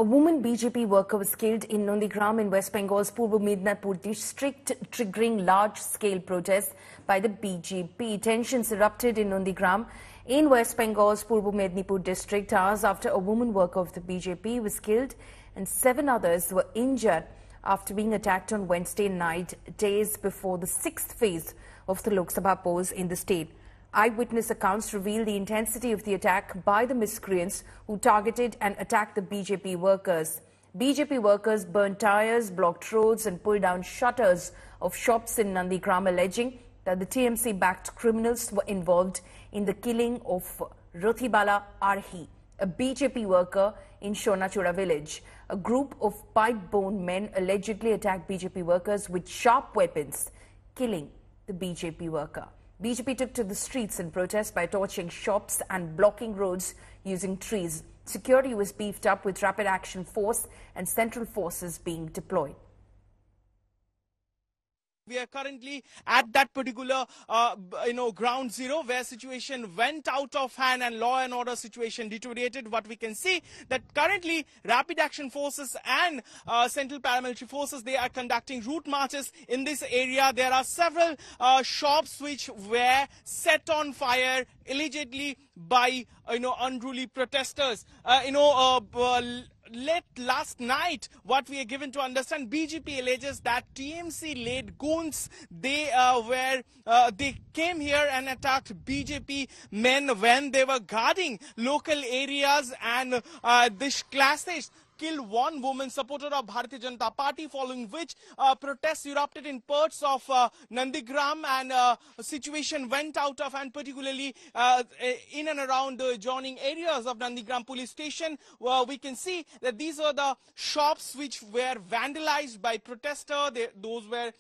A woman BJP worker was killed in Nondigram in West Bengal's Purba Midnapur district, triggering large-scale protests by the BJP. Tensions erupted in Nondigram in West Bengal's Purba Midnapur district hours after a woman worker of the BJP was killed and 7 others were injured after being attacked on Wednesday night, days before the 6th phase of the Lok Sabha polls in the state. Eyewitness accounts reveal the intensity of the attack by the miscreants who targeted and attacked the BJP workers. BJP workers burned tires, blocked roads and pulled down shutters of shops in Nondigram, alleging that the TMC-backed criminals were involved in the killing of Rothibala Arhi, a BJP worker in Shonachura village. A group of pipe-bone men allegedly attacked BJP workers with sharp weapons, killing the BJP worker. BJP took to the streets in protest by torching shops and blocking roads using trees. Security was beefed up with rapid action force and central forces being deployed. We are currently at that particular, ground zero where situation went out of hand and law and order situation deteriorated. What we can see that currently rapid action forces and central paramilitary forces, they are conducting route marches in this area. There are several shops which were set on fire allegedly by, unruly protesters. Last night, what we are given to understand, BJP alleges that TMC-led goons, they came here and attacked BJP men when they were guarding local areas, and this clashes killed one woman, supporter of Bharatiya Janata Party, following which protests erupted in parts of Nondigram, and situation went out of hand, particularly in and around the adjoining areas of Nondigram police station. We can see that these are the shops which were vandalized by protesters. Those were,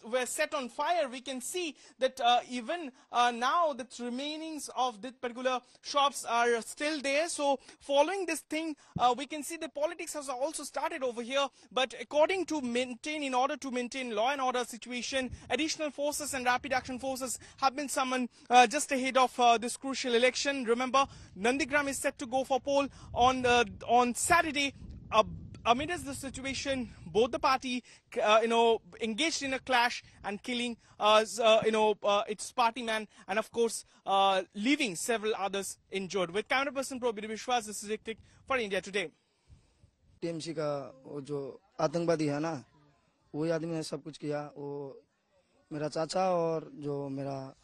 were set on fire. We can see that even now the remainings of this particular shops are still there. So following this thing, we can see the politics has also started over here, but in order to maintain law and order situation, additional forces and rapid action forces have been summoned just ahead of this crucial election. Remember, Nondigram is set to go for poll on Saturday. Amidst the situation, both the party, engaged in a clash and killing, its party man, and of course, leaving several others injured. With camera person Prabir Vishwas, this is Ritik for India Today. TMC का वो जो आतंकवादी है ना, वही आदमी ने सब कुछ किया. वो मेरा चाचा और जो मेरा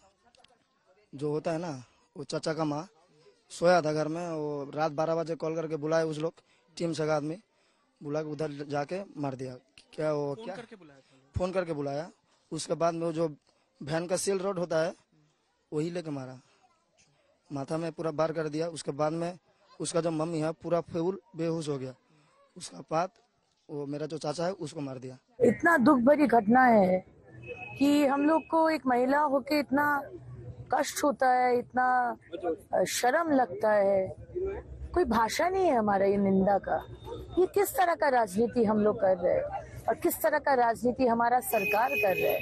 जो होता है ना, वो चाचा का माँ सोया था घर में. वो रात 12 बजे कॉल करके बुलाए उस लोग TMC का आदमी, बुला के उधर जाके मार दिया. क्या वो क्या फोन करके बुलाया. उसके बाद में वो जो वैन का सेल रोड होता है वही लेके मारा, माथा में पूरा बार कर दिया. उसके बाद में उसका जो मम्मी है पूरा फुल बेहोश हो गया. उसका बाद वो मेरा जो चाचा है उसको मार दिया. इतना दुख भरी घटना है कि हम लोग को एक महिला होके इतना कष्ट होता है, इतना शर्म लगता है. कोई भाषा नहीं है हमारा ये निंदा का. ये किस तरह का राजनीति हम लोग कर रहे हैं और किस तरह का राजनीति हमारा सरकार कर रहे है,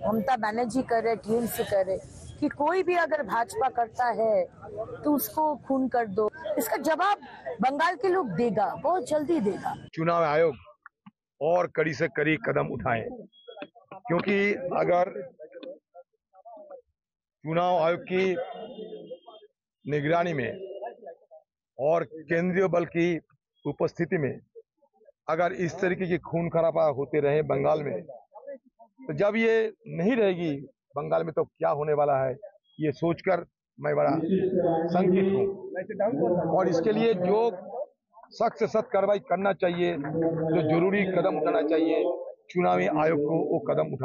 ममता बनर्जी कर रहे, TMC कर रहे, कि कोई भी अगर भाजपा करता है तो उसको खून कर दो. इसका जवाब बंगाल के लोग देगा, बहुत जल्दी देगा. चुनाव आयोग और कड़ी से कड़ी कदम उठाए, क्योंकि अगर चुनाव आयोग की निगरानी में और केंद्रीय बल की उपस्थिति में अगर इस तरीके की खून खराबा होते रहे बंगाल में, तो जब ये नहीं रहेगी बंगाल में तो क्या होने वाला है, ये सोचकर मैं बड़ा शंकित हूँ. और इसके लिए जो सख्त से सख्त कार्रवाई करना चाहिए, जो जरूरी कदम उठाना चाहिए, चुनावी आयोग को वो कदम उठा